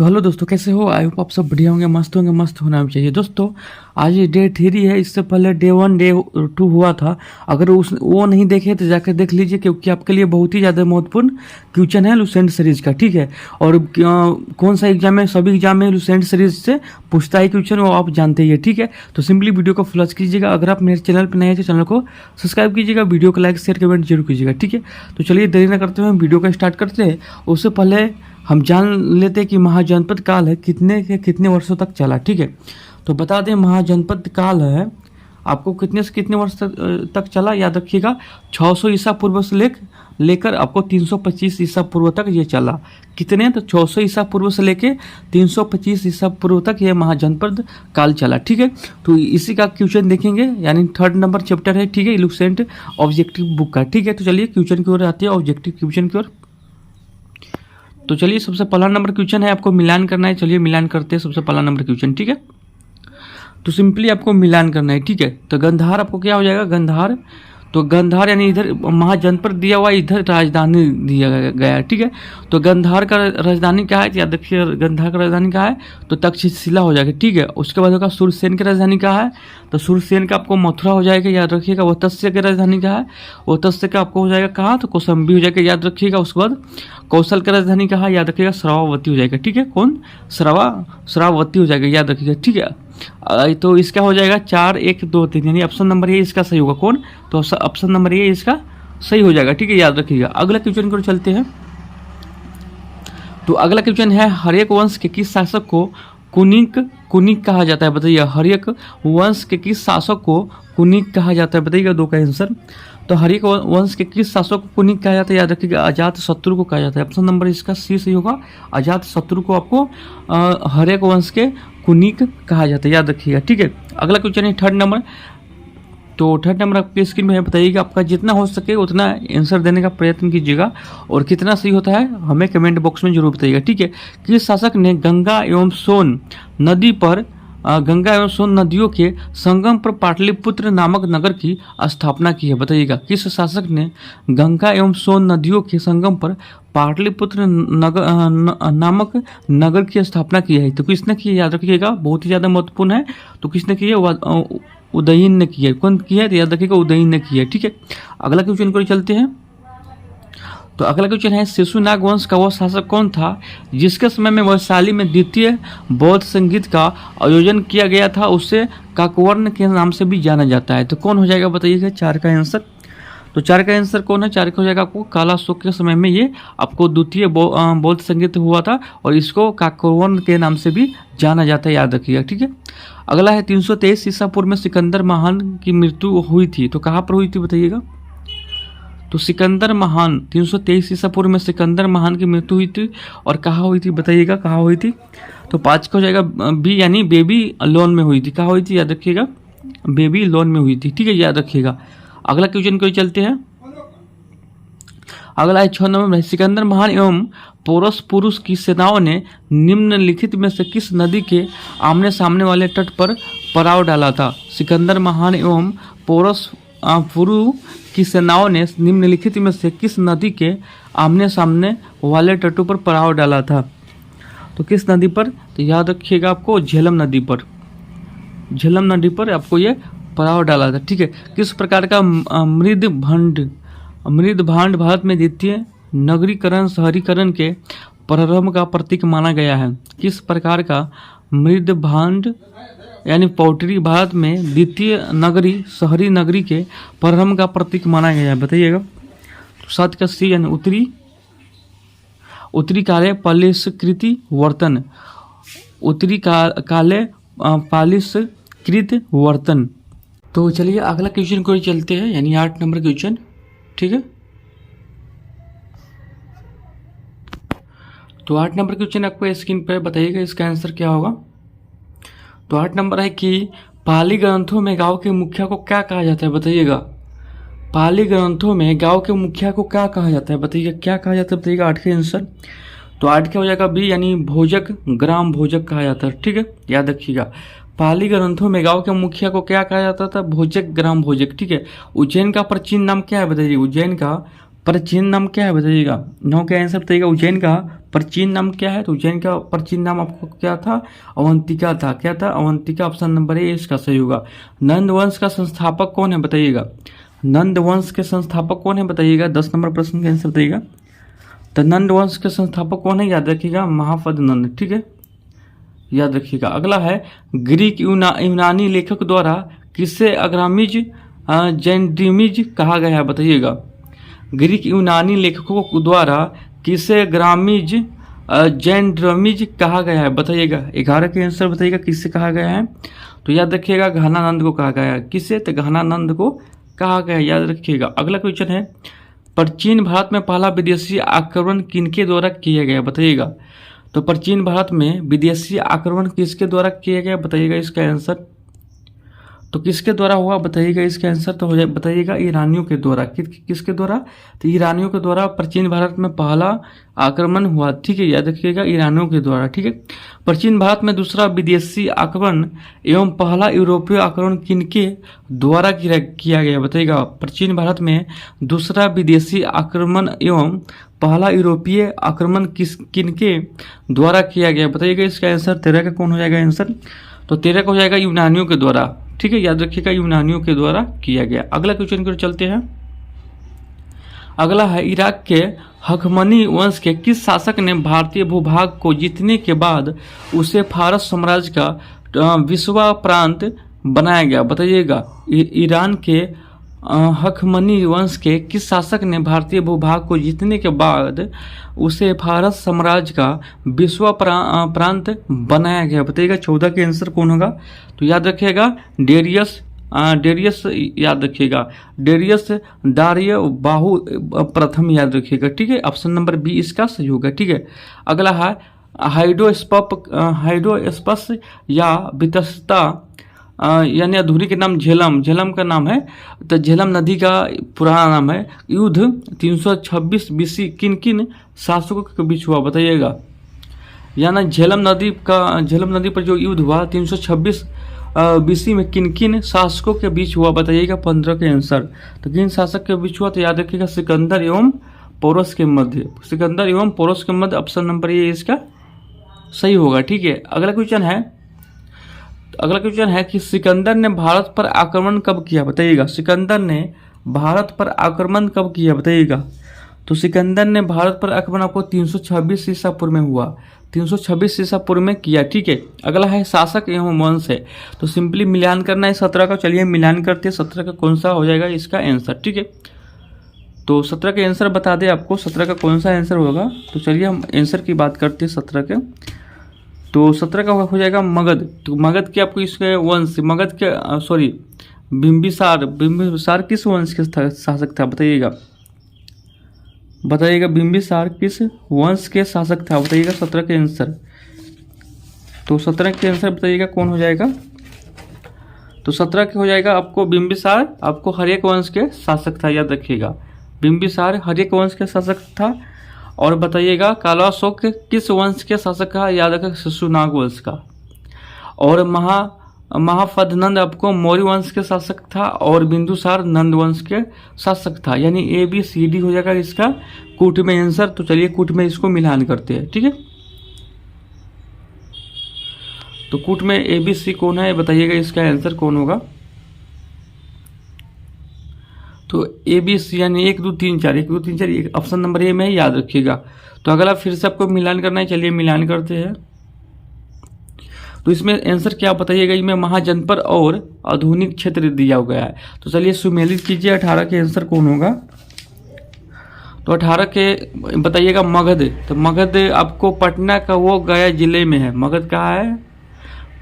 तो हेलो दोस्तों, कैसे हो? आई होप आप सब बढ़िया होंगे, मस्त होंगे। मस्त होना भी चाहिए दोस्तों। आज ये डे 3 है। इससे पहले डे 1 डे 2 हुआ था। अगर वो नहीं देखे तो जाकर देख लीजिए, क्योंकि आपके लिए बहुत ही ज़्यादा महत्वपूर्ण क्वेश्चन है लुसेंट सीरीज का। ठीक है, और कौन सा एग्जाम है? सभी एग्जाम में लुसेंट सीरीज से पूछता है क्वेश्चन, वो आप जानते ही है। ठीक है, तो सिंपली वीडियो को फ्लश कीजिएगा। अगर आप मेरे चैनल पर नए हैं तो चैनल को सब्सक्राइब कीजिएगा, वीडियो को लाइक शेयर कमेंट जरूर कीजिएगा। ठीक है, तो चलिए देरी न करते हुए वीडियो को स्टार्ट करते हैं। उससे पहले हम जान लेते हैं कि महाजनपद काल है कितने वर्षों तक चला। ठीक है, तो बता दें महाजनपद काल है आपको कितने से कितने वर्ष तक चला। याद रखिएगा, 600 ईसा पूर्व से लेकर आपको 325 ईसा पूर्व तक ये चला। कितने? तो 600 ईसा पूर्व से लेकर 325 ईसा पूर्व तक ये महाजनपद काल चला। ठीक है, तो इसी का क्वेश्चन देखेंगे, यानी 3rd नंबर चैप्टर है। ठीक है, लुसेंट ऑब्जेक्टिव बुक का। ठीक है, तो चलिए क्वेश्चन की ओर आते हैं, ऑब्जेक्टिव क्वेश्चन की ओर। तो चलिए सबसे पहला नंबर क्वेश्चन है, आपको मिलान करना है। चलिए मिलान करते हैं सबसे पहला नंबर क्वेश्चन। ठीक है, तो सिंपली आपको मिलान करना है। ठीक है, तो गंधार आपको क्या हो जाएगा? गंधार, तो गंधार यानी इधर महाजनपद दिया हुआ, इधर राजधानी दिया गया है। ठीक है, तो गंधार का राजधानी क्या है? याद रखिए, गंधार का राजधानी क्या है? तो तक्षशिला हो जाएगा। ठीक है, उसके बाद होगा सूरसेन की राजधानी क्या है? तो सूरसेन का आपको मथुरा हो जाएगा। याद रखिएगा, वो तस्य की राजधानी क्या है? वो तस्य का आपको हो जाएगा कहाँ? तो कौशाम्बी हो जाएगा। याद रखिएगा, उसके बाद कौशल की राजधानी कहाँ? याद रखिएगा, श्रावती हो जाएगा। ठीक है, कौन? श्रावती हो जाएगा। याद रखिएगा। ठीक है, तो इसका हो जाएगा 4 1 2 3, यानी ऑप्शन नंबर ये इसका सही होगा। कौन? तो ऑप्शन नंबर ये इसका सही हो जाएगा। ठीक है, याद रखिएगा। अगला क्वेश्चन को चलते हैं। तो अगला क्वेश्चन है, हर्यक वंश के किस शासक को कुनिक कहा जाता है? बताइए, हर्यक वंश के किस शासक को कुनिक कहा जाता है? बताइएगा, 2 का आंसर। तो हर्यक वंश के किस शासक को कुनिक कहा जाता है? याद रखिएगा, अजात शत्रु को कहा जाता है। ऑप्शन नंबर इसका सी सही होगा। अजात शत्रु को आपको हर्यक वंश के कुनिक कहा जाता है। याद रखिएगा। ठीक है, अगला क्वेश्चन है 3rd नंबर। तो 3rd नंबर आपके स्क्रीन में है। बताइएगा, आपका जितना हो सके उतना आंसर देने का प्रयत्न कीजिएगा, और कितना सही होता है हमें कमेंट बॉक्स में जरूर बताइएगा। ठीक है, किस शासक ने गंगा एवं सोन नदियों के संगम पर पाटलिपुत्र नामक नगर की स्थापना की है? बताइएगा, किस शासक ने गंगा एवं सोन नदियों के संगम पर पाटलिपुत्र नामक नगर की स्थापना की है? तो किसने की है? याद रखिएगा, बहुत ही ज़्यादा महत्वपूर्ण है। तो किसने की है? उदयन ने की है। कौन की है? तो याद रखिएगा, उदयन ने की है। ठीक है, अगला क्वेश्चन को चलते हैं। तो अगला क्वेश्चन है, शिशुनाग वंश का वह शासक कौन था जिसके समय में वैशाली में द्वितीय बौद्ध संगीत का आयोजन किया गया था? उसे काकवर्ण के नाम से भी जाना जाता है। तो कौन हो जाएगा? बताइएगा, 4 का आंसर। तो 4 का आंसर कौन है? 4 का हो जाएगा आपको कालाशोक के समय में ये आपको द्वितीय बौद्ध संगीत हुआ था, और इसको काकवर्ण के नाम से भी जाना जाता है। याद रखिएगा। ठीक है, अगला है 323 ईसा पूर्व में सिकंदर महान की मृत्यु हुई थी। तो कहाँ पर हुई थी? बताइएगा। तो सिकंदर महान 323 ईसा पूर्व में सिकंदर महान की मृत्यु हुई थी, और कहाँ हुई थी? बताइएगा, कहाँ हुई थी? तो 5 का हो जाएगा बी, यानी बेबी लोन में हुई थी। कहाँ हुई थी? याद रखिएगा, बेबी लोन में हुई थी। ठीक है, याद रखिएगा। अगला क्वेश्चन को चलते हैं। अगला है 6 नंबर में, सिकंदर महान एवं पोरस पुरुष की सेनाओं ने निम्नलिखित में से किस नदी के आमने सामने वाले तट पर पड़ाव डाला था? सिकंदर महान एवं पोरस पुरु की सेनाओं ने निम्नलिखित में से किस नदी के आमने सामने वाले तटों पर पड़ाव डाला था? तो किस नदी पर? तो याद रखिएगा, आपको झेलम नदी पर। झेलम नदी पर आपको ये पड़ाव डाला था। ठीक है, किस प्रकार का मृद भांड भारत में द्वितीय नगरीकरण शहरीकरण के प्रारंभ का प्रतीक माना गया है? किस प्रकार का मृद भांड यानी पोल्ट्री भारत में द्वितीय शहरी नगरी के प्रारंभ का प्रतीक माना गया है? बताइएगा। तो 7 का सी, यानी उत्तरी काले पालिशकृति वर्तन। उत्तरी काले पालिशकृत वर्तन। तो चलिए अगला क्वेश्चन को चलते हैं, यानी 8 नंबर क्वेश्चन। ठीक है, तो 8 नंबर क्वेश्चन आपको स्क्रीन पर। बताइएगा, इसका आंसर क्या होगा? तो 8 नंबर है कि पाली ग्रंथों में गांव के मुखिया को क्या कहा जाता है? बताइएगा, पाली ग्रंथों में गांव के मुखिया को क्या कहा जाता है? बताइएगा, क्या कहा जाता है? बताइएगा 8 के आंसर। तो 8 क्या हो जाएगा? बी, यानी भोजक, ग्राम भोजक कहा जाता है। ठीक है, याद रखिएगा, पाली ग्रंथों में गांव के मुखिया को क्या कहा जाता था? भोजक, ग्राम भोजक। ठीक है, उज्जैन का प्राचीन नाम क्या है? बताइए, उज्जैन का प्राचीन नाम क्या है? बताइएगा। 9 का आंसर बताइएगा, उज्जैन का प्राचीन नाम क्या है? तो उज्जैन का प्राचीन नाम आपको क्या था? अवंतिका था। क्या था? अवंतिका। ऑप्शन नंबर ए इसका सही होगा। नंद वंश का संस्थापक कौन है बताइएगा? नंद वंश के संस्थापक कौन है बताइएगा? 10 नंबर प्रश्न का आंसर बताइएगा। तो नंद वंश के संस्थापक कौन है? याद रखिएगा, महापद नंद। ठीक है, याद रखिएगा। अगला है, ग्रीक यूनानी लेखक द्वारा किसे अग्रामीज जैंड्रीमीज कहा गया है बताइएगा? ग्रीक यूनानी लेखकों द्वारा किसे ग्रामीज जैंड्रीमीज कहा गया है बताइएगा? 11 के आंसर बताइएगा, किससे कहा गया है? तो याद रखिएगा, घनानंद को कहा गया है। किससे? तो घनानंद को कहा गया है, याद रखिएगा। अगला क्वेश्चन है, प्राचीन भारत में पहला विदेशी आक्रमण किनके द्वारा किया गया बताइएगा? तो प्राचीन भारत में विदेशी आक्रमण किसके द्वारा किया गया बताइएगा? इसका आंसर तो किसके द्वारा हुआ बताइएगा? इसका आंसर तो हो जाए बताइएगा, ईरानियों के द्वारा। किसके द्वारा? तो ईरानियों के द्वारा प्राचीन भारत में पहला आक्रमण हुआ। ठीक है, याद रखिएगा, ईरानियों के द्वारा। ठीक है, प्राचीन भारत में दूसरा विदेशी आक्रमण एवं पहला यूरोपीय आक्रमण किनके द्वारा किया गया बताइएगा? प्राचीन भारत में दूसरा विदेशी आक्रमण एवं पहला यूरोपीय आक्रमण किनके द्वारा किया गया बताइएगा? इसका आंसर 13 का कौन हो जाएगा आंसर? तो 13 का हो जाएगा यूनानियों के द्वारा। ठीक है, याद रखिएगा, यूनानियों के द्वारा किया गया। अगला क्वेश्चन की ओर चलते हैं। अगला है, इराक के हखमनी वंश के किस शासक ने भारतीय भूभाग को जीतने के बाद उसे फारस साम्राज्य का विश्वा प्रांत बनाया गया बताइएगा? ईरान के हखमनी वंश के किस शासक ने भारतीय भूभाग को जीतने के बाद उसे फारस साम्राज्य का विश्वा प्रांत बनाया गया बताइएगा? 14 के आंसर कौन होगा? तो याद रखिएगा, डेरियस याद रखिएगा, डेरियस दारिय बाहु प्रथम याद रखिएगा। ठीक है, ऑप्शन नंबर बी इसका सही होगा। ठीक है, अगला है, हाइड्रोस्पस या वितस्ता यानी अधूरी के नाम झेलम। झेलम का नाम है, तो झेलम नदी का पुराना नाम है। युद्ध 326 बीसी किन किन शासकों के बीच हुआ बताइएगा? यानी झेलम नदी पर जो युद्ध हुआ 326 बीसी में किन किन शासकों के बीच हुआ बताइएगा? 15 के आंसर। तो किन शासक के बीच हुआ? तो याद रखिएगा, सिकंदर एवं पोरस के मध्य। सिकंदर एवं पोरस के मध्य, ऑप्शन नंबर ए इसका सही होगा। ठीक है, अगला क्वेश्चन है कि सिकंदर ने भारत पर आक्रमण कब किया बताइएगा? सिकंदर ने भारत पर आक्रमण कब किया बताइएगा? तो सिकंदर ने भारत पर आक्रमण आपको 326 ईसा पूर्व में हुआ। 326 ईसा पूर्व में किया। ठीक है, अगला है, शासक एवं वंश है। तो सिंपली मिलान करना है 17 का। चलिए मिलान करते हैं, 17 का कौन सा हो जाएगा इसका आंसर? ठीक है, तो 17 का आंसर बता दें आपको, 17 का कौन सा आंसर होगा? तो चलिए हम आंसर की बात करते हैं 17 के। तो 17 का हो जाएगा मगध। तो मगध के आपको इसके वंश, मगध के बिंबिसार किस वंश के शासक था बताइएगा? बिंबिसार किस वंश के शासक था बताइएगा? 17 के आंसर। तो 17 के आंसर बताइएगा कौन हो जाएगा? तो 17 के हो जाएगा आपको बिंबिसार, आपको हर्यक वंश के शासक था, याद रखिएगा। बिंबिसार हर्यक वंश के शासक था। और बताइएगा, कालाशोक किस वंश के शासक का? याद रखिएगा, शिशुनाग वंश का। और महाफदनंद आपको मौर्य वंश के शासक था। और बिंदुसार नंद वंश के शासक था। यानी ABCD हो जाएगा इसका कूट में आंसर। तो चलिए कूट में इसको मिलान करते हैं। ठीक है, तो कूट में ABC कौन है बताइएगा? इसका आंसर कौन होगा? तो ABC यानी 1 2 3 4, 1 2 3 4 ऑप्शन नंबर ए में है, याद रखिएगा। तो अगला फिर से आपको मिलान करना है। चलिए मिलान करते हैं। तो इसमें आंसर क्या बताइएगा? इसमें महाजनपद और आधुनिक क्षेत्र दिया गया है। तो चलिए सुमेलित कीजिए, 18 के आंसर कौन होगा? तो 18 के बताइएगा मगध। तो मगध आपको पटना का वो गया जिले में है। मगध कहाँ है?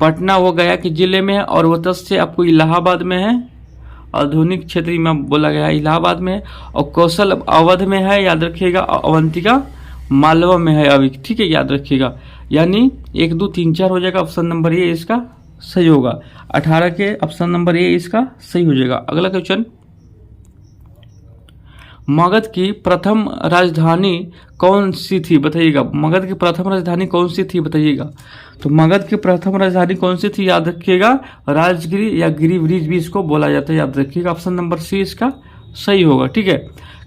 पटना वो गया के जिले में है। और वतस्य आपको इलाहाबाद में है। आधुनिक क्षेत्र में बोला गया है इलाहाबाद में। और कौशल अवध में है, याद रखिएगा। अवंतिका मालवा में है अभी। ठीक है, याद रखिएगा। यानी 1 2 3 4 हो जाएगा, ऑप्शन नंबर ए इसका सही होगा। 18 के ऑप्शन नंबर ए इसका सही हो जाएगा। अगला क्वेश्चन, मगध की प्रथम राजधानी कौन सी थी बताइएगा? मगध की प्रथम राजधानी कौन सी थी बताइएगा? तो मगध की प्रथम राजधानी कौन सी थी? याद रखिएगा, राजगिरी या गिरिब्रिज भी इसको बोला जाता है, याद रखिएगा। ऑप्शन नंबर सी इसका सही होगा। ठीक है,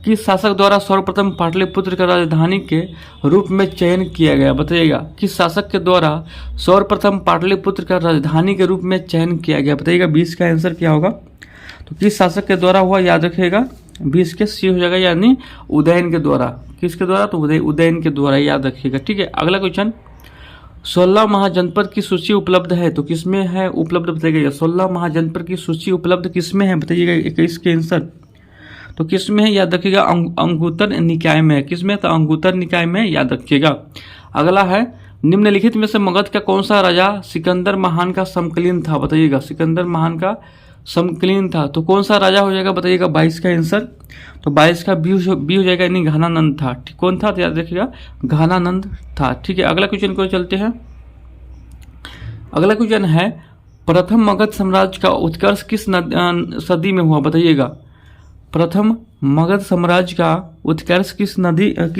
किस शासक द्वारा सर्वप्रथम पाटलिपुत्र का राजधानी के रूप में चयन किया गया? बताइएगा, किस शासक के द्वारा सर्वप्रथम पाटलिपुत्र का राजधानी के रूप में चयन किया गया? बताइएगा 20 का आंसर क्या होगा? तो किस शासक के द्वारा हुआ, याद रखिएगा 20 के सी हो जाएगा, यानी उदयन के द्वारा। किसके द्वारा? तो उदयन के द्वारा, याद रखिएगा। ठीक है, अगला क्वेश्चन, 16 महाजनपद की सूची उपलब्ध है तो किसमें है उपलब्ध? बताइएगा 16 महाजनपद की सूची उपलब्ध किसमें है? बताइएगा 21 के आंसर। तो किसमें है? याद रखिएगा अंगुत्तर निकाय में है। किसमें? तो अंगुत्तर निकाय में, याद रखिएगा। अगला है, निम्नलिखित में से मगध का कौन सा राजा सिकंदर महान का समकालीन था? बताइएगा सिकंदर महान का समकालीन था तो कौन सा राजा हो जाएगा? बताइएगा 22 का आंसर। तो 22 का बी हो जाएगा, यानी घनानंद था। ठीक, कौन था? तो याद रखिएगा घनानंद था। ठीक है, अगला क्वेश्चन को चलते हैं। अगला क्वेश्चन है, प्रथम मगध साम्राज्य का उत्कर्ष किस सदी में हुआ? बताइएगा प्रथम मगध साम्राज्य का उत्कर्ष किस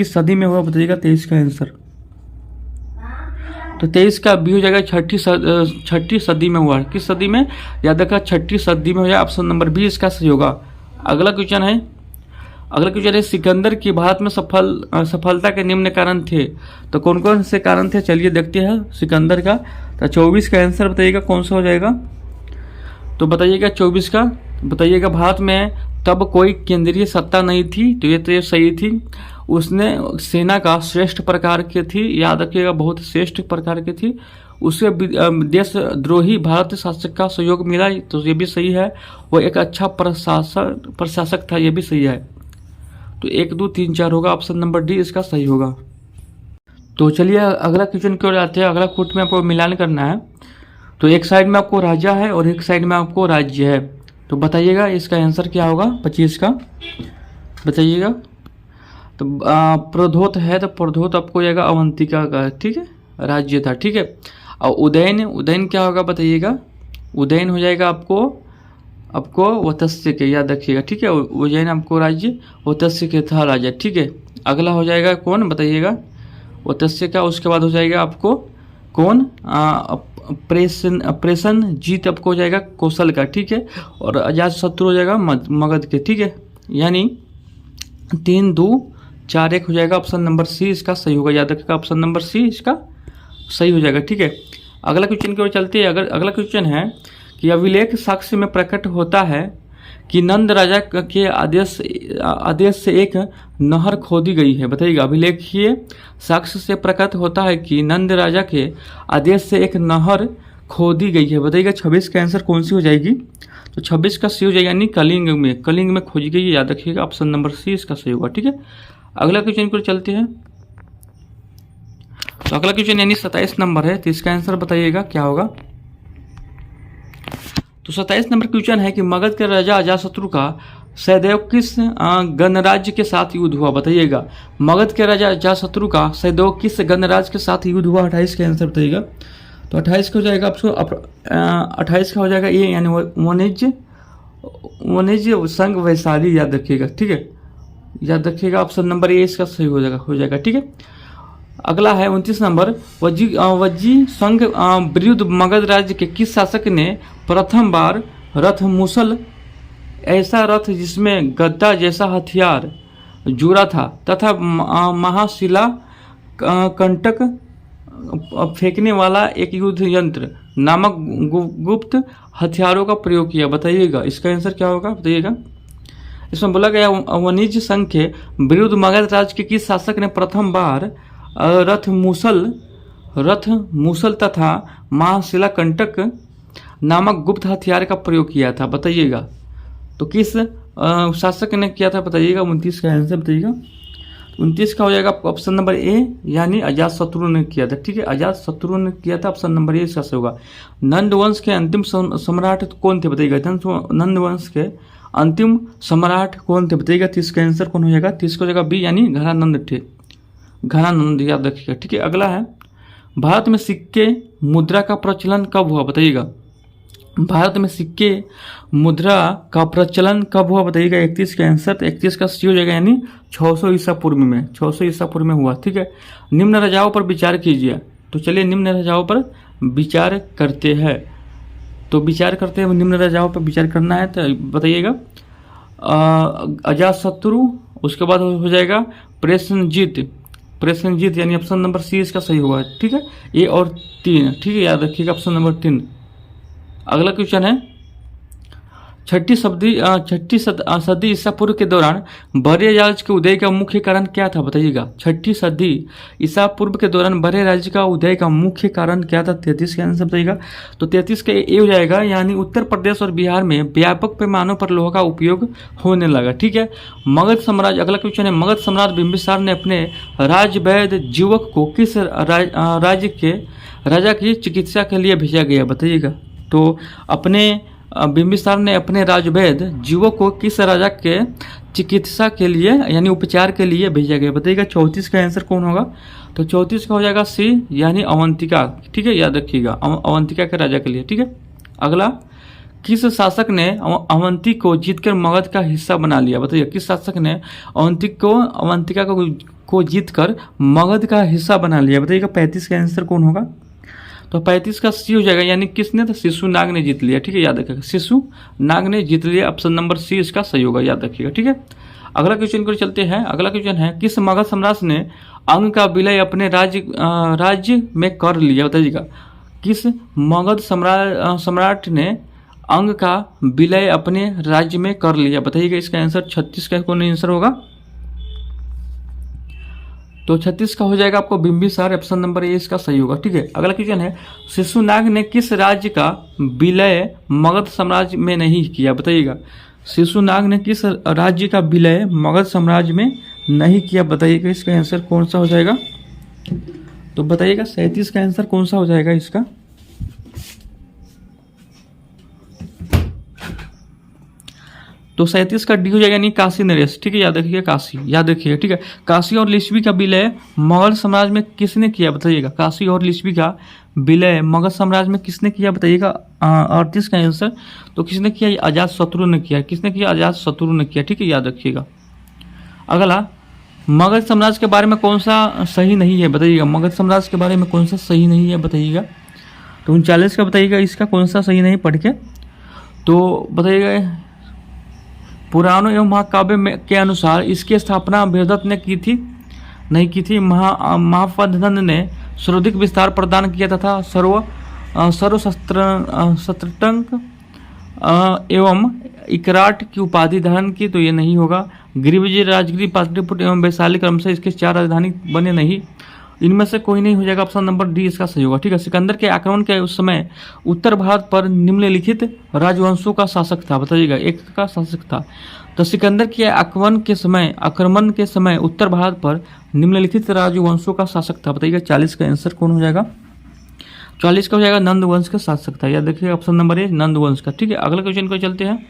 सदी में हुआ? बताइएगा 23 का आंसर। तो 23 का बी हो जाएगा, छठी सदी में हुआ। किस सदी में? याद रखा, छठी सदी में हो जाएगा। ऑप्शन नंबर बी इसका सही होगा। अगला क्वेश्चन है, सिकंदर की भारत में सफलता के निम्न कारण थे तो कौन कौन से कारण थे? चलिए देखते हैं सिकंदर का। तो 24 का आंसर बताइएगा कौन सा हो जाएगा? तो बताइएगा 24 का, बताइएगा भारत में तब कोई केंद्रीय सत्ता नहीं थी, तो ये सही थी। उसने सेना का श्रेष्ठ प्रकार की थी, याद रखिएगा बहुत श्रेष्ठ प्रकार की थी। उसे देशद्रोही भारतीय शासक का सहयोग मिला, तो ये भी सही है। वो एक अच्छा प्रशासक था, ये भी सही है। तो 1 2 3 4 होगा, ऑप्शन नंबर डी इसका सही होगा। तो चलिए अगला क्वेश्चन की ओर आते हैं। अगला कोट में आपको मिलान करना है। तो एक साइड में आपको राजा है और एक साइड में आपको राज्य है। तो बताइएगा इसका आंसर क्या होगा 25 का? बताइएगा। तो प्रधोत है तो प्रधोत आपको जाएगा अवंतिका का, ठीक है, राज्य था। ठीक है, और उदयन क्या होगा? बताइएगा उदयन हो जाएगा आपको वत्स्य के, याद रखिएगा। ठीक है, उज्जैन आपको राज्य, वत्स्य के था राजा। ठीक है, अगला हो जाएगा कौन? बताइएगा वत्स्य का। उसके बाद हो जाएगा आपको कौन? प्रेषण जीत आपको हो जाएगा कौशल का। ठीक है, और अजात शत्रु हो जाएगा मगध के। ठीक है, यानी 3 2 4 1 हो जाएगा। ऑप्शन नंबर सी इसका सही होगा, याद रखिएगा ऑप्शन नंबर सी इसका सही हो जाएगा। ठीक है, अगला क्वेश्चन की ओर चलते हैं। अगला क्वेश्चन है कि अभिलेख साक्ष्य में प्रकट होता है कि नंद राजा के आदेश से एक नहर खोदी गई है। बताइएगा अभिलेखीय साक्ष्य से प्रकट होता है कि नंद राजा के आदेश से एक नहर खोदी गई है। बताइएगा 26 का आंसर कौन सी हो जाएगी? तो 26 का सी हो जाएगा, यानी कलिंग में खोजी गई है, याद रखिएगा ऑप्शन नंबर सी इसका सही होगा। ठीक है, अगला क्वेश्चन को चलते हैं। तो अगला क्वेश्चन यानी 27 नंबर है, तो इसका आंसर बताइएगा क्या होगा? तो 27 नंबर क्वेश्चन है कि मगध के राजा अजातशत्रु का सहदेव किस गणराज्य के साथ युद्ध हुआ? बताइएगा मगध के राजा अजातशत्रु का सहदेव किस गणराज्य के साथ युद्ध हुआ? 28 का आंसर बताइएगा। तो 28 का हो जाएगा आपको 28 का हो जाएगा ये, यानी वाणिज्य संघ वैशाली, याद रखिएगा। ठीक है, याद रखिएगा ऑप्शन नंबर ए इसका सही हो जाएगा। ठीक है, अगला है 29 नंबर, वज्जी संघ विरुद्ध मगध राज्य के किस शासक ने प्रथम बार रथ मुसल, ऐसा रथ जिसमें गद्दा जैसा हथियार जुड़ा था तथा महाशिला कंटक फेंकने वाला एक युद्ध यंत्र नामक गुप्त हथियारों का प्रयोग किया? बताइएगा इसका आंसर क्या होगा? बताइएगा। इसमें बोला गया वाणिज्य संघ के विरुद्ध मगध राज्य के किस शासक ने प्रथम बार रथ मूसल तथा महाशिला कंटक नामक गुप्त हथियार का प्रयोग किया था? बताइएगा तो किस शासक ने किया था? बताइएगा 29 का आंसर बताइएगा। 29 का हो जाएगा ऑप्शन नंबर ए, यानी अजातशत्रु ने किया था। ठीक है, अजातशत्रु ने किया था, ऑप्शन नंबर ए इसका सही होगा। नंद वंश के अंतिम सम्राट कौन थे? बताइएगा नंद वंश के अंतिम सम्राट कौन थे? बताइएगा 30 का आंसर कौन हो जाएगा? 30 का हो जाएगा बी, यानी घनानंद थे, घनानंद, याद रखिएगा। ठीक है, अगला है भारत में सिक्के मुद्रा का प्रचलन कब हुआ? बताइएगा भारत में सिक्के मुद्रा का प्रचलन कब हुआ? बताइएगा 31 का आंसर। तो 31 का सी हो जाएगा, यानी 600 ईसा पूर्व में, 600 ईसा पूर्व में हुआ। ठीक है, निम्न राजाओं पर विचार कीजिए। तो चलिए निम्न राजाओं पर विचार करते हैं। तो विचार करते हैं, निम्न राजाओं पर विचार करना है। तो बताइएगा अजातशत्रु उसके बाद हो जाएगा प्रसेनजीत, प्रसेनजीत यानी ऑप्शन नंबर सी इसका सही होगा। ठीक है, ए और 3, ठीक है, याद रखिएगा ऑप्शन नंबर 3। अगला क्वेश्चन है, छठी सदी ईसा पूर्व के दौरान बड़े राज्य के उदय का मुख्य कारण क्या था, बताइएगा। छठी सदी ईसा पूर्व के दौरान बड़े राज्य का उदय का मुख्य कारण क्या था, 33 का आंसर बताइएगा। तो 33 का ए हो जाएगा, यानी उत्तर प्रदेश और बिहार में व्यापक पैमानों पर लोहा का उपयोग होने लगा। ठीक है, मगध साम्राज्य, अगला क्वेश्चन है, मगध सम्राट बिंबिसार ने अपने राजवैद्य जीवक को किस राज्य के राजा की चिकित्सा के लिए भेजा गया, बताइएगा। तो अपने बिंबिसार ने अपने राजवैद्य जीवक को किस राजा के चिकित्सा के लिए यानी उपचार के लिए भेजा गया, बताइएगा। 34 का आंसर कौन होगा, तो 34 का हो जाएगा सी, यानी अवंतिका। ठीक है, याद रखिएगा, अवंतिका के राजा के लिए। ठीक है, अगला, किस शासक ने अवंती को जीतकर मगध का हिस्सा बना लिया, बताइए। किस शासक ने अवंतिका को जीतकर मगध का हिस्सा बना लिया, बताइएगा। 35 का आंसर कौन होगा, तो 35 का सी हो जाएगा, यानी किसने, तो शिशुनाग ने जीत लिया। ठीक है, याद रखिएगा, शिशुनाग ने जीत लिया, ऑप्शन नंबर सी इसका सही होगा, याद रखिएगा। ठीक है, अगला क्वेश्चन को चलते हैं। अगला क्वेश्चन है, किस मगध सम्राट ने अंग का विलय अपने राज्य में कर लिया, बताइएगा। किस मगध सम्राट ने अंग का विलय अपने राज्य में कर लिया, बताइएगा। इसका आंसर 36 का कौन आंसर होगा, तो 36 का हो जाएगा आपको बिंबिसार, ऑप्शन नंबर ए इसका सही होगा। ठीक है, अगला क्वेश्चन है, शिशुनाग ने किस राज्य का विलय मगध साम्राज्य में नहीं किया, बताइएगा। शिशुनाग ने किस राज्य का विलय मगध साम्राज्य में नहीं किया, बताइएगा। इसका आंसर कौन सा हो जाएगा, तो बताइएगा। 37 का आंसर कौन सा हो जाएगा इसका, तो 37 का डी हो जाएगा, यानी काशी नरेश। ठीक है, याद रखिएगा, काशी याद रखिएगा। ठीक है, काशी और लिच्छवी का विलय मगध साम्राज्य में किसने किया, बताइएगा। काशी और लिच्छवी का विलय मगध साम्राज्य में किसने किया, बताइएगा। 38 का आंसर, तो किसने किया, अजातशत्रु ने किया। किसने किया, अजातशत्रु ने किया। ठीक है, याद रखिएगा। अगला, मगध साम्राज्य के बारे में कौन सा सही नहीं है, बताइएगा। मगध साम्राज्य के बारे में कौन सा सही नहीं है, बताइएगा। तो 39 का बताइएगा, इसका कौन सा सही नहीं पढ़ के, तो बताइएगा। पुराणों एवं महाकाव्य में के अनुसार इसकी स्थापना बृहदत्त ने की थी, नहीं की थी। महापद्नंद ने सर्वाधिक विस्तार प्रदान किया तथा सर्वशस्त्रटंक एवं इकराट की उपाधि धारण की, तो ये नहीं होगा। गिरिविजय, राजगिरी, पाटलिपुत्र एवं वैशाली क्रम से इसके 4 राजधानी बने नहीं, इनमें से कोई नहीं हो जाएगा, ऑप्शन नंबर डी इसका सही होगा। ठीक है, सिकंदर के आक्रमण के उस समय उत्तर भारत पर निम्नलिखित राजवंशों का शासक था, बताइएगा। एक का शासक था, तो सिकंदर के आक्रमण के समय उत्तर भारत पर निम्नलिखित राजवंशों का शासक था, बताइएगा। 40 का आंसर कौन हो जाएगा, 40 का हो जाएगा नंद वंश का शासक था, याद रखिएगा, ऑप्शन नंबर ए नंद वंश का। ठीक है, अगला क्वेश्चन को चलते हैं।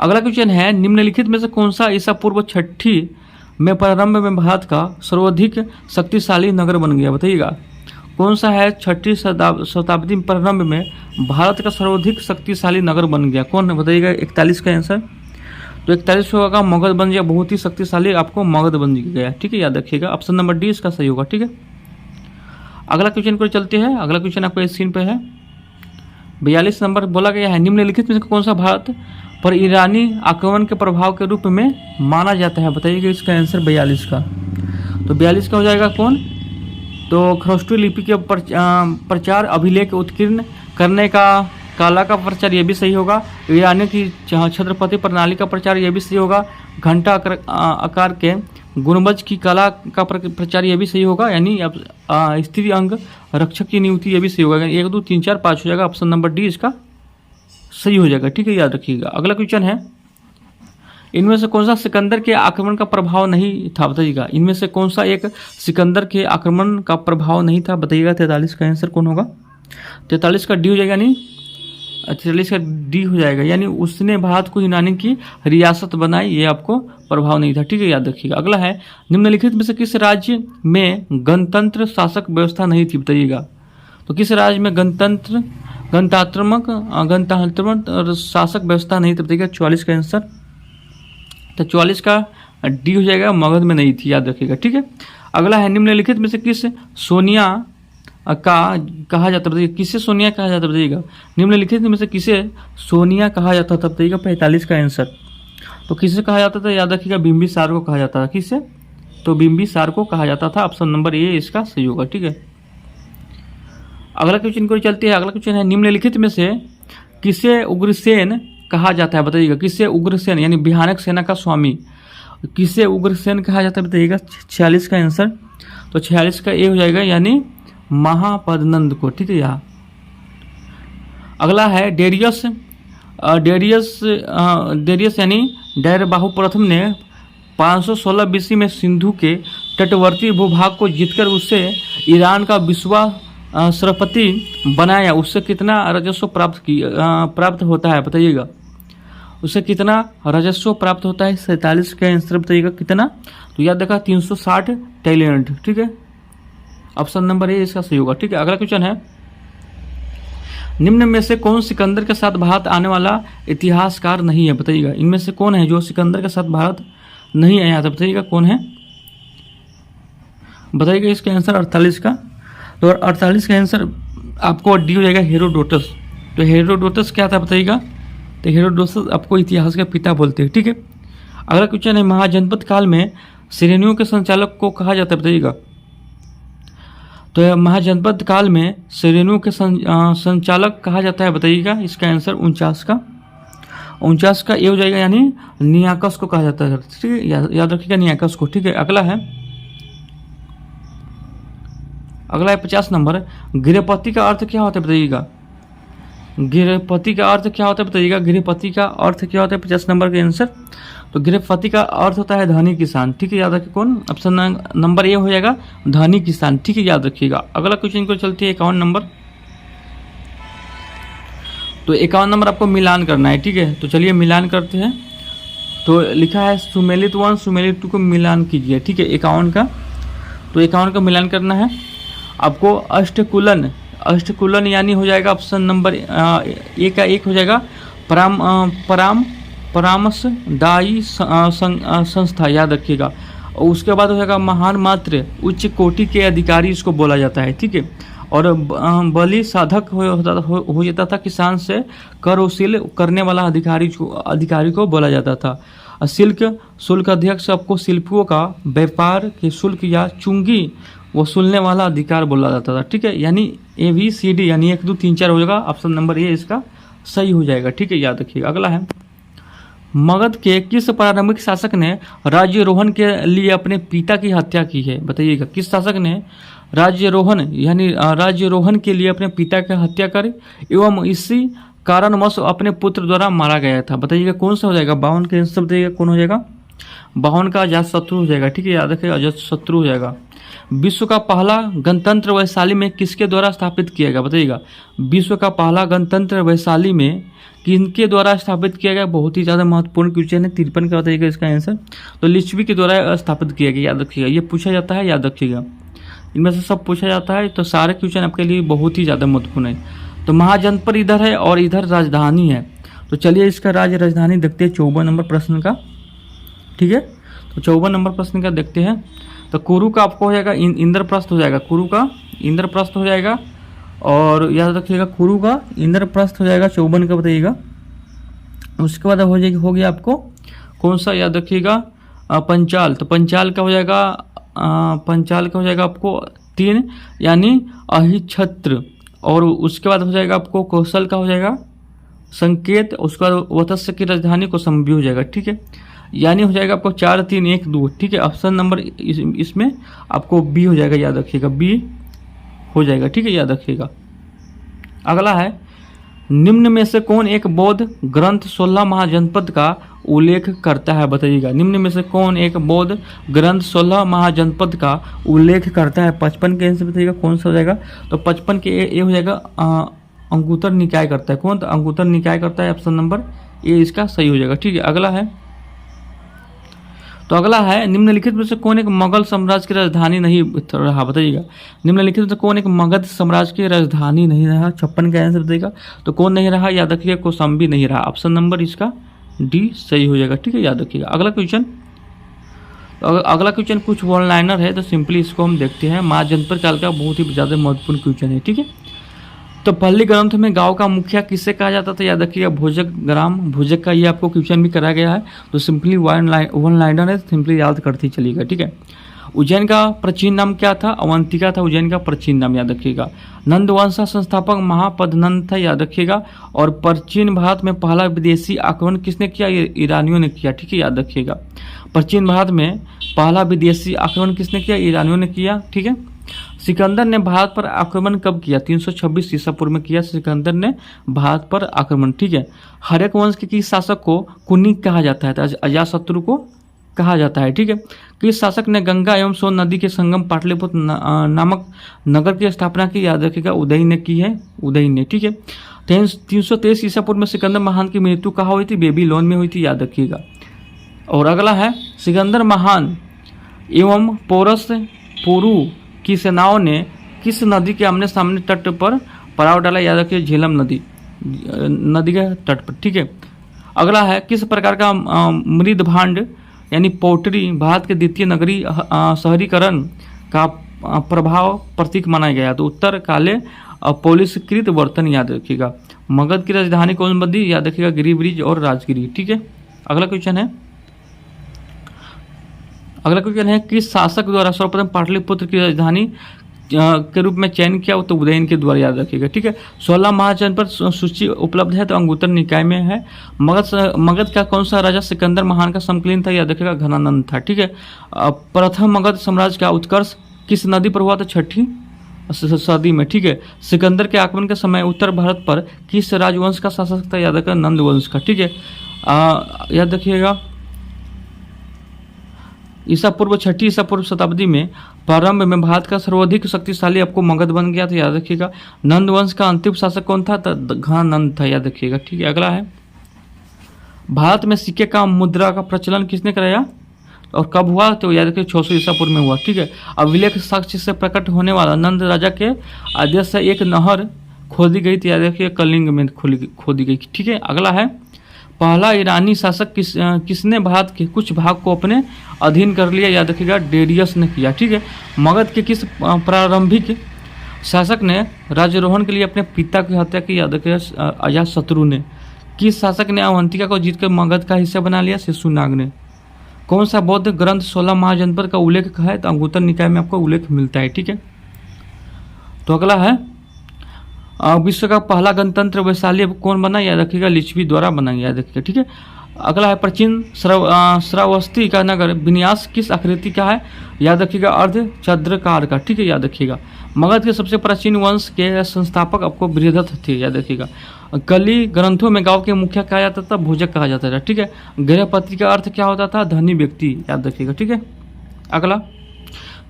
अगला क्वेश्चन है, निम्नलिखित में से कौन सा ईसा पूर्व छठी में प्रारंभ में भारत का सर्वाधिक शक्तिशाली नगर बन गया, बताइएगा। कौन सा है छठी शताब्दी प्रारंभ में भारत का सर्वाधिक शक्तिशाली नगर बन गया, कौन है, बताइएगा। 41 का आंसर, तो 41 होगा मगध बन गया, बहुत ही शक्तिशाली आपको मगध बन गया। ठीक है, याद रखिएगा, ऑप्शन नंबर डी इसका सही होगा। ठीक है, अगला क्वेश्चन को चलते हैं। अगला क्वेश्चन आपको इस स्क्रीन पर है, 42 नंबर बोला गया है, निम्नलिखित में से कौन सा भारत पर ईरानी आक्रमण के प्रभाव के रूप में माना जाता है, बताइएगा। इसका आंसर 42 का, तो 42 का हो जाएगा कौन, तो खरौष्टी लिपि के प्रचार अभिलेख उत्कीर्ण करने का काला का प्रचार, ये भी सही होगा। ईरानी की छत्रपति प्रणाली का प्रचार, ये भी सही होगा। घंटा आकार के गुणवज की कला का प्रचार, ये भी सही होगा, यानी स्त्री अंग रक्षक की नियुक्ति, ये भी सही होगा। 1 2 3 4 5 हो जाएगा, ऑप्शन नंबर डी इसका सही हो जाएगा। ठीक है, याद रखिएगा। अगला क्वेश्चन है, इनमें से कौन सा सिकंदर के आक्रमण का प्रभाव नहीं था, बताइएगा। इनमें से कौन सा एक सिकंदर के आक्रमण का प्रभाव नहीं था, बताइएगा। 43 का आंसर कौन होगा, 43 का डी हो जाएगा, यानी 43 का डी हो जाएगा, यानी उसने भारत को यूनानी की रियासत बनाई, ये आपको प्रभाव नहीं था। ठीक है, याद रखिएगा। अगला है, निम्नलिखित में से किस राज्य में गणतंत्र शासक व्यवस्था नहीं थी, बताइएगा। तो किस राज्य में गणतात्मक शासक व्यवस्था नहीं थी, बताइएगा। 44 का आंसर, तो 44 का डी हो जाएगा, मगध में नहीं थी, याद रखिएगा। ठीक है, अगला है, निम्नलिखित में से किस सोनिया का कहा जाता है, किसे सोनिया कहा जाता है, बताइएगा। निम्नलिखित में से किसे सोनिया कहा जाता था, बताइएगा। 45 का आंसर, तो किसे कहा जाता था, याद रखिएगा बिंबिसार को कहा जाता था। किसे? तो बिंबिसार को कहा जाता था। ऑप्शन नंबर ए इसका सही होगा। ठीक है, अगला क्वेश्चन को चलते हैं। अगला क्वेश्चन है, निम्नलिखित में से किसे उग्रसेन कहा जाता है, बताइएगा। किसे उग्रसेन यानी भयानक सेना का स्वामी किसे उग्रसेन कहा जाता है, बताइएगा। 46 का आंसर, तो 46 का ए हो जाएगा, यानी महापद्नंद को। ठीक है, यहाँ अगला है डेरियस। डेरियस यानी डैरबाहु प्रथम ने 516 बीसी में सिंधु के तटवर्ती भूभाग को जीतकर उससे ईरान का विश्वासपति बनाया। उससे कितना राजस्व प्राप्त होता है, बताइएगा। उससे कितना राजस्व प्राप्त होता है? 47 का आंसर बताइएगा कितना। तो याद रखा 360 टैलेंट। ठीक है, ऑप्शन नंबर ए इसका सही होगा। ठीक है, अगला क्वेश्चन है, निम्न में से कौन सिकंदर के साथ भारत आने वाला इतिहासकार नहीं है, बताइएगा। इनमें से कौन है जो सिकंदर के साथ भारत नहीं आया था, बताइएगा कौन है, बताइएगा। इसका आंसर 48 का, तो 48 का आंसर आपको डी हो जाएगा, हेरोडोटस। तो हेरोडोटस क्या था, बताइएगा। तो हेरोडोटस आपको इतिहास का पिता बोलते हैं। ठीक है, अगला क्वेश्चन है, महाजनपद काल में श्रेणियों के संचालक को कहा जाता है, बताइएगा। तो महाजनपद काल में श्रेणियों के संचालक कहा जाता है, बताइएगा। इसका आंसर 49 का, 49 का ए हो जाएगा, यानी नियाकस को कहा जाता है। ठीक है, याद रखिएगा नियाकस को। ठीक है, अगला है 50 नंबर, गृहपति का अर्थ क्या होता है, बताइएगा। गृहपति का अर्थ क्या होता है, बताइएगा। गृहपति का अर्थ क्या होता है, 50 नंबर का आंसर। तो गृहपति का अर्थ होता है धनी किसान। ठीक है, याद रखिए कौन, ऑप्शन नंबर ए हो जाएगा, धनी किसान। ठीक है, याद रखिएगा। अगला क्वेश्चन को चलती है 51 नंबर। तो 51 नंबर आपको मिलान करना है। ठीक है, तो चलिए मिलान करते हैं। तो लिखा है सुमेलित 1 सुमेलित 2 को मिलान कीजिए। ठीक है, 51 का, तो 51 का मिलान करना है आपको। अष्टकुलन यानी हो जाएगा ऑप्शन नंबर ए का 1 हो जाएगा, परामर्शदायी संस्था, याद रखिएगा। और उसके बाद हो जाएगा महान मात्र उच्च कोटि के अधिकारी इसको बोला जाता है। ठीक है, और बलि साधक हो जाता था, किसान से कर वसूल करने वाला अधिकारी को बोला जाता था। शुल्क अध्यक्ष आपको शिल्पियों का व्यापार के शुल्क या चुंगी वसूलने वाला अधिकार बोला जाता था। ठीक है, यानी ABCD यानी 1 2 3 4 हो जाएगा, ऑप्शन नंबर ए इसका सही हो जाएगा। ठीक है, याद रखिएगा। अगला है, मगध के किस प्रारंभिक शासक ने राज्यारोहण के लिए अपने पिता की हत्या की है, बताइएगा। किस शासक ने राज्यारोहण के लिए अपने पिता की हत्या करी एवं इसी कारणवश अपने पुत्र द्वारा मारा गया था, बताइएगा। कौन सा हो जाएगा? 52 के आंसर बताइएगा कौन हो जाएगा। 52 का अजातशत्रु हो जाएगा। ठीक है, याद रखिएगा अजातशत्रु हो जाएगा। विश्व का पहला गणतंत्र वैशाली में किसके द्वारा स्थापित किया गया, बताइएगा। विश्व का पहला गणतंत्र वैशाली में किनके द्वारा स्थापित किया गया? बहुत ही ज़्यादा महत्वपूर्ण क्वेश्चन है। 53 का बताइएगा इसका आंसर। तो लिच्छवी के द्वारा स्थापित किया गया, याद रखिएगा। ये पूछा जाता है, याद रखिएगा। इनमें से सब पूछा जाता है, तो सारे क्वेश्चन आपके लिए बहुत ही ज़्यादा महत्वपूर्ण है। तो महाजनपद इधर है और इधर राजधानी है। तो चलिए इसका राजधानी देखते हैं 54 नंबर प्रश्न का। ठीक है, तो 54 नंबर प्रश्न का देखते हैं। तो कुरु का आपको हो जाएगा इंद्रप्रस्थ हो जाएगा, कुरु का इंद्रप्रस्थ हो जाएगा। और याद रखिएगा कुरु का इंद्रप्रस्थ हो जाएगा 54 का, बताइएगा। उसके बाद हो गया आपको कौन सा, याद रखिएगा पंचाल। तो पंचाल का हो जाएगा आपको 3 यानी अहिछत्र। और उसके बाद हो जाएगा आपको कौशल का हो जाएगा संकेत। उसके बाद वत्स्य की राजधानी कौशाम्बी हो जाएगा। ठीक है, यानी हो जाएगा आपको 4 3 1 2। ठीक है, ऑप्शन नंबर इसमें आपको बी हो जाएगा, याद रखिएगा बी हो जाएगा। ठीक है, याद रखिएगा। अगला है, निम्न में से कौन एक बौद्ध ग्रंथ 16 महाजनपद का उल्लेख करता है, बताइएगा। निम्न में से कौन एक बौद्ध ग्रंथ 16 महाजनपद का उल्लेख करता है? 55 के आंसर बताइएगा कौन सा हो जाएगा। तो 55 के ए हो जाएगा अंगुत्तर निकाय करता है। कौन? तो अंगुत्तर निकाय करता है, ऑप्शन नंबर ए इसका सही हो जाएगा। ठीक है, अगला है, तो अगला है, निम्नलिखित में से कौन एक मुगल साम्राज्य की राजधानी नहीं रहा, बताइएगा। निम्नलिखित में से कौन एक मगध साम्राज्य की राजधानी नहीं रहा? 56 का आंसर बताइएगा। तो कौन नहीं रहा? याद रखिएगा कौशाम्बी नहीं रहा, ऑप्शन नंबर इसका डी सही हो जाएगा। ठीक है, याद रखिएगा। अगला क्वेश्चन, अगला क्वेश्चन कुछ वन लाइनर है, तो सिंपली इसको हम देखते हैं। महाजनपद काल का बहुत ही ज़्यादा महत्वपूर्ण क्वेश्चन है। ठीक है, तो पल्ली ग्रंथ में गांव का मुखिया किसे कहा जाता था, याद रखिएगा भोजक ग्राम। भोजक का ये आपको क्वेश्चन भी कराया गया है, तो सिंपली वन लाइनर है, सिंपली याद करते ही चलिएगा, ठीक है। उज्जैन का प्राचीन नाम क्या था, अवंतिका था उज्जैन का प्राचीन नाम, याद रखिएगा। नंद वंश का संस्थापक महापद्नंद था, याद रखिएगा। और प्राचीन भारत में पहला विदेशी आक्रमण किसने किया, ईरानियों ने किया, ठीक है, याद रखिएगा। प्राचीन भारत में पहला विदेशी आक्रमण किसने किया, ईरानियों ने किया, ठीक है। सिकंदर ने भारत पर आक्रमण कब किया, 326 ईसा पूर्व में किया सिकंदर ने भारत पर आक्रमण, ठीक है। हर्यक वंश के किस शासक को कुनिक कहा जाता है, तो अजातशत्रु को कहा जाता है, ठीक है। किस शासक ने गंगा एवं सोन नदी के संगम पाटलिपुत्र नामक नगर की स्थापना की, याद रखिएगा उदय ने की है, उदय ने, ठीक है। 323 ईसा पूर्व में सिकंदर महान की मृत्यु कहाँ हुई थी, बेबीलोन में हुई थी, याद रखिएगा। और अगला है सिकंदर महान एवं पोरस पोरू की सेनाओं ने किस नदी के आमने सामने तट पर पड़ाव डाला, याद रखिए झेलम नदी के तट पर, ठीक है। अगला है किस प्रकार का मृद भांड यानी पोटरी भारत के द्वितीय नगरी शहरीकरण का प्रभाव प्रतीक माना गया, तो उत्तर काले पॉलिशकृत बर्तन, याद रखिएगा। मगध की राजधानी कौन बनी, याद रखिएगा गिरिब्रिज और राजगिरी, ठीक है। अगला क्वेश्चन है किस शासक द्वारा सर्वप्रथम पाटलिपुत्र की राजधानी के रूप में चयन किया, तो उदयन के द्वारा, याद रखिएगा, ठीक है। 16 महाजनपद सूची उपलब्ध है, तो अंगुत्तर निकाय में है। मगध का कौन सा राजा सिकंदर महान का समकालीन था, याद रखिएगा घनानंद था, ठीक है। प्रथम मगध साम्राज्य का उत्कर्ष किस नदी पर हुआ था, 6वीं सदी में, ठीक है। सिकंदर के आक्रमण के समय उत्तर भारत पर किस राजवंश का शासक था, याद रखिएगा नंद वंश का, ठीक है। याद रखिएगा ईसा पूर्व 6वीं ईसा पूर्व शताब्दी में प्रारंभ में भारत का सर्वाधिक शक्तिशाली आपको मगध बन गया, तो याद रखिएगा। नंद वंश का अंतिम शासक कौन था, तो घनानंद था, याद रखिएगा, ठीक है। अगला है भारत में सिक्के का मुद्रा का प्रचलन किसने कराया और कब हुआ, तो याद रखिए 600 ईसा पूर्व में हुआ, ठीक है। अभिलेख साक्ष्य से प्रकट होने वाला नंद राजा के आदेश से एक नहर खोदी गई, तो याद रखिए कलिंग में खोदी गई, ठीक है। अगला है पहला ईरानी शासक किसने भारत के कुछ भाग को अपने अधीन कर लिया, याद रखिएगा डेरियस ने किया, ठीक है। मगध के किस प्रारंभिक शासक ने राज्यारोहण के लिए अपने पिता की हत्या की, याद रखिएगा अजातशत्रु ने। किस शासक ने अवंतिका को जीतकर मगध का हिस्सा बना लिया, शिशुनाग ने। कौन सा बौद्ध ग्रंथ 16 महाजनपद का उल्लेख है, तो अंगुत्तर निकाय में आपको उल्लेख मिलता है, ठीक है। तो अगला है विश्व का पहला गणतंत्र वैशाली कौन बना, याद रखिएगा लिच्छवी द्वारा बना, याद रखिएगा, ठीक है। अगला है प्राचीन श्रावस्ती का नगर विन्यास किस आकृति का है, याद रखिएगा अर्ध चंद्राकार का, ठीक है, याद रखिएगा। मगध के सबसे प्राचीन वंश के संस्थापक आपको बृहदत्त थे, याद रखिएगा। कली ग्रंथों में गांव के मुखिया कहा जाता था, भोजक कहा जाता था, ठीक है। गृहपति का अर्थ क्या होता था, धनी व्यक्ति, याद रखिएगा, ठीक है। अगला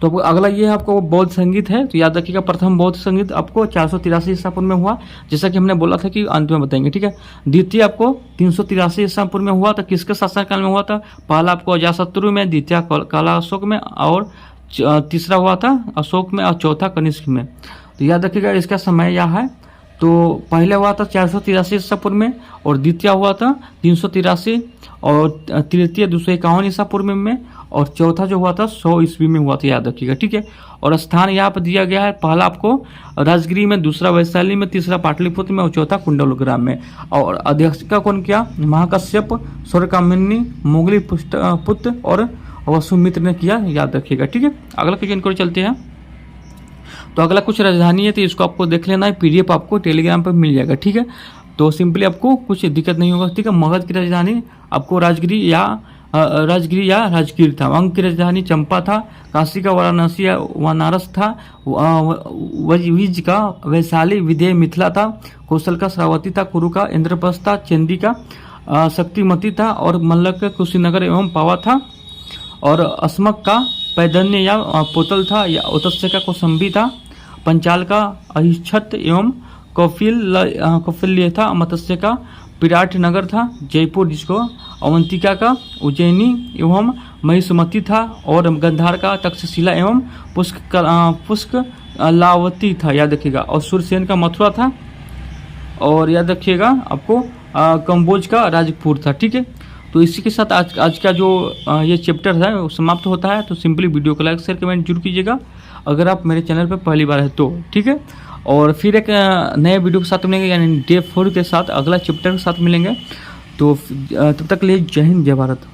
तो अगला ये आपको बौद्ध संगीत है, तो याद रखिएगा प्रथम बौद्ध संगीत आपको 483 ईसा पूर्व में हुआ, जैसा कि हमने बोला था कि अंत में बताएंगे, ठीक है। द्वितीय आपको 383 ईसा पूर्व में हुआ, तो किसके शासनकाल में हुआ था, पहला आपको अजातशत्रु में, द्वितीय काला अशोक में, और तीसरा हुआ था अशोक में, और चौथा कनिष्क में। तो याद रखिएगा इसका समय यह है, तो पहले हुआ था 483 ईसा पूर्व में, और द्वितीय हुआ था 383, और तृतीय 251 ईसा पूर्व में, और चौथा जो हुआ था 100 ईस्वी में हुआ था, याद रखिएगा, ठीक है। और स्थान यहाँ पर दिया गया है, पहला आपको राजगिरी में, दूसरा वैशाली में, तीसरा पाटलिपुत्र में, और चौथा कुंडलग्राम में। और अध्यक्षता कौन किया, महाकश्यप, स्वर्कामिनी, मोगली पुत्र और वसुमित्र ने किया, याद रखिएगा, ठीक है। अगला क्वेश्चन को चलते हैं। तो अगला कुछ राजधानी है, तो इसको आपको देख लेना है, PDF आपको टेलीग्राम पर मिल जाएगा, ठीक है। तो सिंपली आपको कुछ दिक्कत नहीं होगा, ठीक है। मगध की राजधानी आपको राजगिरी या राजगीर था। अंग की राजधानी चंपा था। काशी का वाराणसी या वानारस था। विज का वैशाली, विदेह मिथिला था। कौशल का श्रावती था। कुरु का इंद्रप्रस्थ था। चंदी का शक्तिमती था। और मल्लक का कुशीनगर एवं पावा था। और अस्मक का पैदन्य या पोतल था। या उत्स्य का कौसंबी था। पंचाल का अहिच्छत एवं कौफिल्य था। मत्स्य का विराट नगर था। जयपुर जिसको अवंतिका का उज्जैनी एवं महिषमती था। और गंधार का तक्षशिला एवं पुष्क लावती था, याद रखिएगा। और सूरसेन का मथुरा था। और याद रखिएगा आपको कंबोज का राजपुर था। ठीक है, तो इसी के साथ आज का जो ये चैप्टर है वो समाप्त होता है। तो सिंपली वीडियो को लाइक शेयर कमेंट जरूर कीजिएगा अगर आप मेरे चैनल पर पहली बार है तो। ठीक है, और फिर एक नए वीडियो के साथ मिलेंगे, यानी डे 4 के साथ, अगला चैप्टर के साथ मिलेंगे। तो तब तक के लिए जय हिंद, जय भारत।